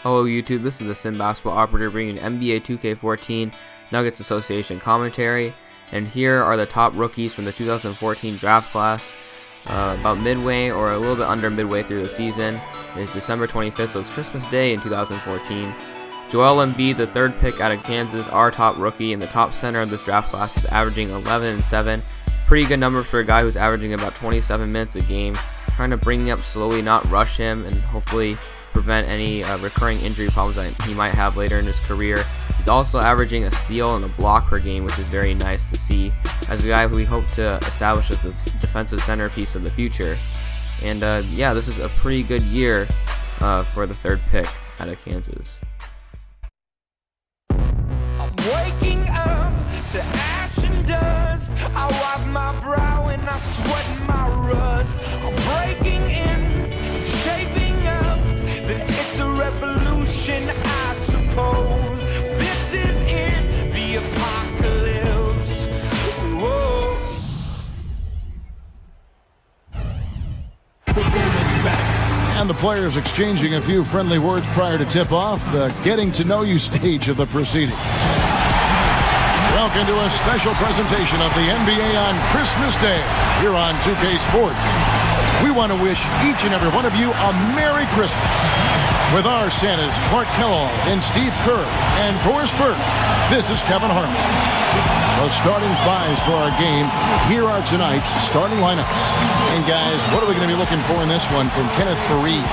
Hello YouTube, this is the Sim Basketball Operator bringing NBA 2K14 Nuggets Association commentary, and here are the top rookies from the 2014 draft class. About midway or a little bit under midway through the season. It is December 25th, so it's Christmas Day in 2014. Joel Embiid, the third pick out of Kansas, our top rookie, and the top center of this draft class, is averaging 11 and 7. Pretty good numbers for a guy who's averaging about 27 minutes a game. Trying to bring him up slowly, not rush him, and hopefully prevent any recurring injury problems that he might have later in his career. He's also averaging a steal and a block per game, which is very nice to see as a guy who we hope to establish as the defensive centerpiece of the future. And yeah, this is a pretty good year for the third pick out of Kansas. I'm waking up to ash and dust. I wipe my brow and I sweat my rust. I'm breaking in, shaping up. Then it's a revolution, I suppose. This is in the apocalypse. Whoa. And the players exchanging a few friendly words prior to tip-off, the getting-to-know-you stage of the proceeding. Welcome to a special presentation of the NBA on Christmas Day here on 2K Sports. We want to wish each and every one of you a Merry Christmas. With our Santas Clark Kellogg and Steve Kerr and Boris Burke, this is Kevin Harmon. The starting fives for our game. Here are tonight's starting lineups. And guys, what are we going to be looking for in this one from Kenneth Faried?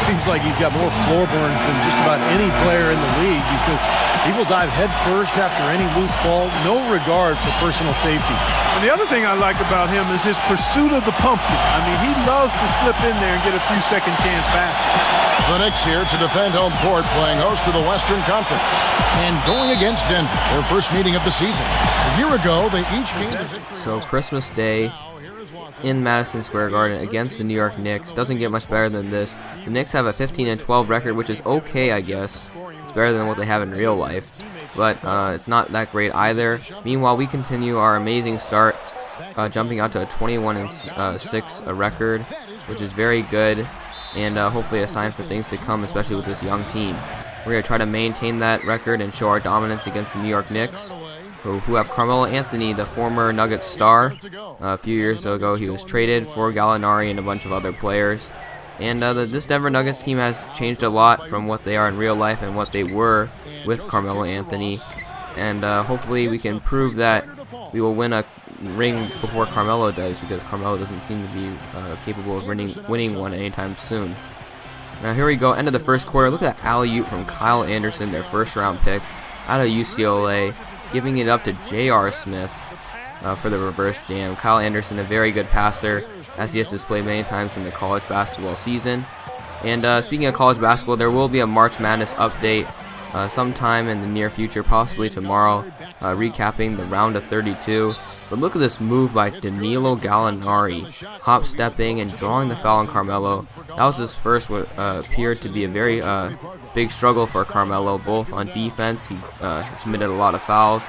Seems like he's got more floor burns than just about any player in the league because he will dive head first after any loose ball, no regard for personal safety. And the other thing I like about him is his pursuit of the pumpkin. I mean, he loves to slip in there and get a few second chance passes. The Knicks here to defend home court, playing host to the Western Conference. And going against Denver, their first meeting of the season. A year ago, they each came to victory. So Christmas Day in Madison Square Garden against the New York Knicks. Doesn't get much better than this. The Knicks have a 15-12 record, which is okay, I guess. It's better than what they have in real life, but it's not that great either. Meanwhile, we continue our amazing start, jumping out to a 21-6 record, which is very good, and hopefully a sign for things to come, especially with this young team. We're going to try to maintain that record and show our dominance against the New York Knicks, who have Carmelo Anthony, the former Nuggets star. A few years ago, he was traded for Gallinari and a bunch of other players. And this Denver Nuggets team has changed a lot from what they are in real life and what they were with Carmelo Anthony. And hopefully we can prove that we will win a ring before Carmelo does, because Carmelo doesn't seem to be capable of winning one anytime soon. Now here we go, end of the first quarter. Look at that alley-oop from Kyle Anderson, their first-round pick out of UCLA, giving it up to J.R. Smith for the reverse jam. Kyle Anderson, a very good passer, as he has displayed many times in the college basketball season. And speaking of college basketball, there will be a March Madness update sometime in the near future, possibly tomorrow, recapping the round of 32. But look at this move by Danilo Gallinari, hop-stepping and drawing the foul on Carmelo. That was his first what appeared to be a very big struggle for Carmelo, both on defense. He committed a lot of fouls,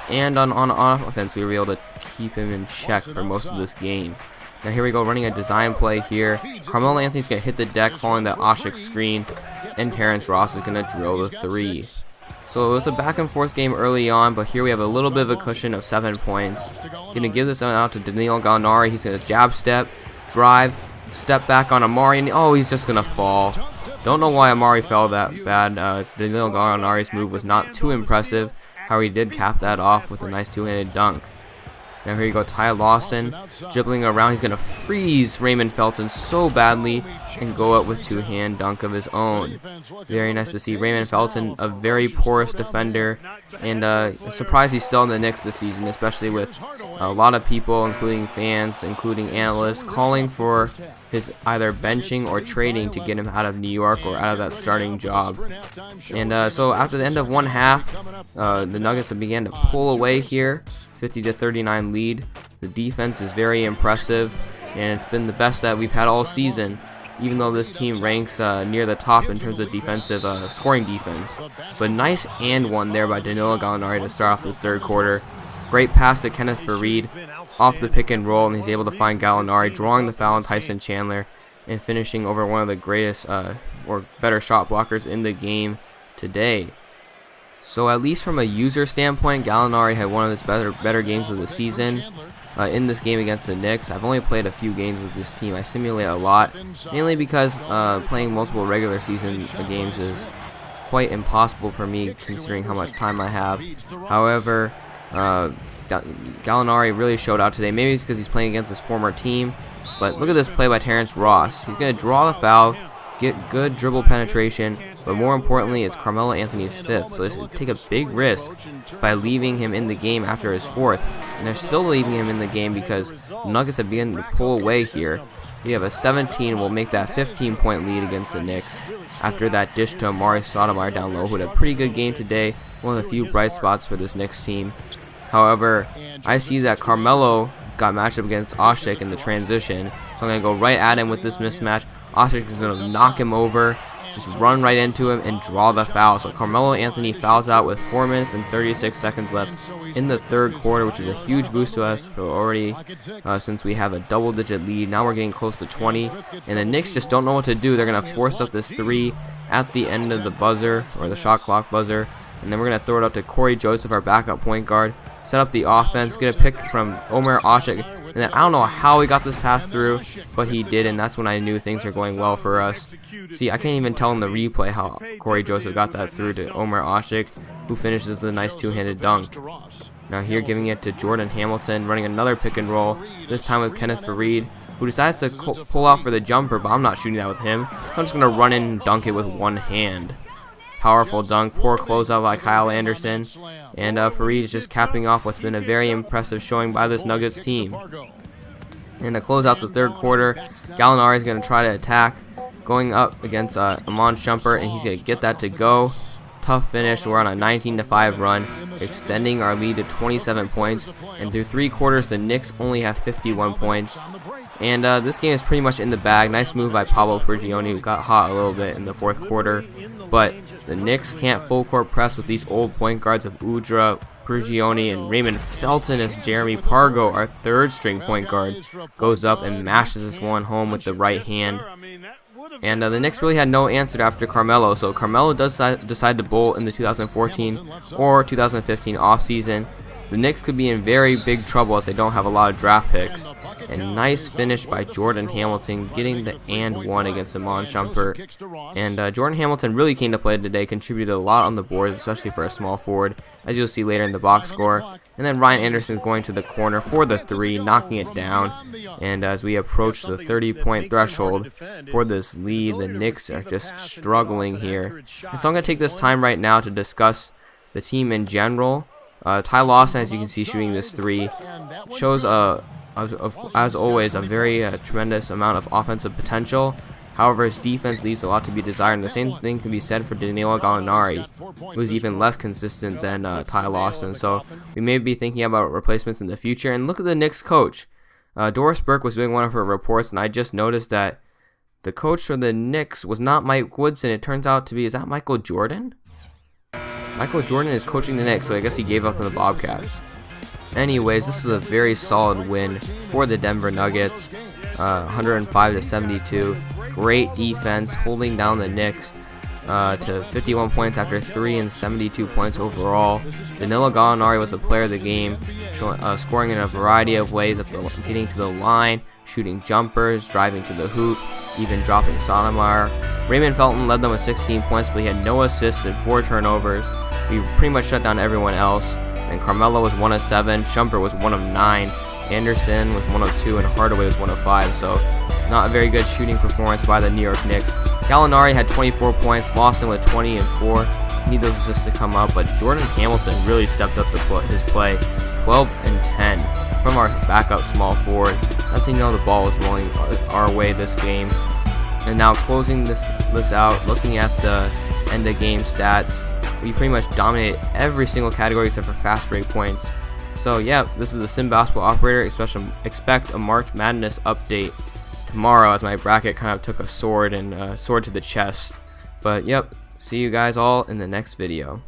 and on offense, we were able to keep him in check for most of this game. Now here we go, running a design play here. Carmelo Anthony's going to hit the deck following the Ashik screen, and Terrence Ross is going to drill the three. So it was a back and forth game early on, but here we have a little bit of a cushion of 7 points. Going to give this one out to Danilo Gallinari. He's going to jab step, drive, step back on Amari, and oh, he's just going to fall. Don't know why Amari fell that bad. Danilo Gallinari's move was not too impressive. How he did cap that off with a nice two-handed dunk. Now here you go, Ty Lawson dribbling around. He's going to freeze Raymond Felton so badly and go up with two-hand dunk of his own. Very nice to see. Raymond Felton, a very porous defender, and surprised he's still in the Knicks this season, especially with a lot of people, including fans, including analysts, calling for his either benching or trading to get him out of New York or out of that starting job. And so after the end of one half, the Nuggets began to pull away here, 50-39 lead. The defense is very impressive, and it's been the best that we've had all season, even though this team ranks near the top in terms of defensive scoring defense. But nice and one there by Danilo Gallinari to start off this third quarter. Great pass to Kenneth Faried off the pick and roll, and he's able to find Gallinari, drawing the foul on Tyson Chandler, and finishing over one of the greatest or better shot blockers in the game today. So at least from a user standpoint, Gallinari had one of his better games of the season. In this game against the Knicks, I've only played a few games with this team. I simulate a lot, mainly because playing multiple regular season games is quite impossible for me considering how much time I have. However, Gallinari really showed out today. Maybe it's because he's playing against his former team, but look at this play by Terrence Ross. He's going to draw the foul, get good dribble penetration, but more importantly, it's Carmelo Anthony's 5th, so they take a big risk by leaving him in the game after his 4th, and they're still leaving him in the game because the Nuggets have begun to pull away here. We have a 17, will make that 15-point lead against the Knicks after that dish to Amari Stoudemire down low, who had a pretty good game today, one of the few bright spots for this Knicks team. However, I see that Carmelo got matched up against Ashik in the transition, so I'm going to go right at him with this mismatch. Ashik is going to knock him over, just run right into him and draw the foul. So Carmelo Anthony fouls out with 4 minutes and 36 seconds left in the third quarter, which is a huge boost to us for already since we have a double-digit lead. Now we're getting close to 20, and the Knicks just don't know what to do. They're going to force up this 3 at the end of the buzzer, or the shot clock buzzer, and then we're going to throw it up to Corey Joseph, our backup point guard, set up the offense, get a pick from Omer Ashik, and then I don't know how he got this pass through, but he did, and that's when I knew things were going well for us. See, I can't even tell in the replay how Corey Joseph got that through to Omer Ashik, who finishes the nice two-handed dunk. Now here giving it to Jordan Hamilton, running another pick and roll, this time with Kenneth Faried, who decides to pull out for the jumper, but I'm not shooting that with him. I'm just going to run in and dunk it with one hand. Powerful dunk, poor closeout by Kyle Anderson, and Faried is just capping off what's been a very impressive showing by this Nuggets team. And to close out the third quarter, Gallinari is going to try to attack, going up against Iman Shumpert, and he's going to get that to go. Tough finish. We're on a 19-5 run, extending our lead to 27 points, and through 3 quarters, the Knicks only have 51 points. And this game is pretty much in the bag. Nice move by Pablo Prigioni, who got hot a little bit in the fourth quarter. But the Knicks can't full court press with these old point guards of Udra, Prigioni, and Raymond Felton, as Jeremy Pargo, our third string point guard, goes up and mashes this one home with the right hand. And the Knicks really had no answer after Carmelo, so Carmelo does decide to bowl in the 2014 or 2015 offseason. The Knicks could be in very big trouble as they don't have a lot of draft picks. And nice finish by Jordan Hamilton, getting the and one against Iman Shumpert. And Jordan Hamilton really came to play today, contributed a lot on the boards, especially for a small forward, as you'll see later in the box score. And then Ryan Anderson going to the corner for the 3, knocking it down. And as we approach the 30-point threshold for this lead, the Knicks are just struggling here. And so I'm going to take this time right now to discuss the team in general. Ty Lawson, as you can see, shooting this 3, shows as always, a very tremendous amount of offensive potential. However, his defense leaves a lot to be desired, and the same thing can be said for Danilo Gallinari, who's even less consistent than Ty Lawson. So we may be thinking about replacements in the future. And look at the Knicks coach. Doris Burke was doing one of her reports, and I just noticed that the coach for the Knicks was not Mike Woodson. It turns out to be, is that Michael Jordan? Michael Jordan is coaching the Knicks, so I guess he gave up on the Bobcats. Anyways, this is a very solid win for the Denver Nuggets, 105-72. Great defense, holding down the Knicks to 51 points after 3 and 72 points overall. Danilo Gallinari was the player of the game, scoring in a variety of ways, getting to the line, shooting jumpers, driving to the hoop, even dropping Stoudemire. Raymond Felton led them with 16 points, but he had no assists and 4 turnovers. We pretty much shut down everyone else. And Carmelo was 1 of 7, Shumpert was 1 of 9, Anderson was 1 of 2, and Hardaway was 1 of 5. So not a very good shooting performance by the New York Knicks. Gallinari had 24 points, Lawson with 20 and 4. Need those assists to come up, but Jordan Hamilton really stepped up his play, 12 and 10 from our backup small forward. That's how you know the ball was rolling our way this game. And now closing this out, looking at the end of game stats, we pretty much dominate every single category except for fast break points. So yeah, this is the Sim Basketball Operator. Expect a March Madness update tomorrow, as my bracket kind of took a sword to the chest. But yep, see you guys all in the next video.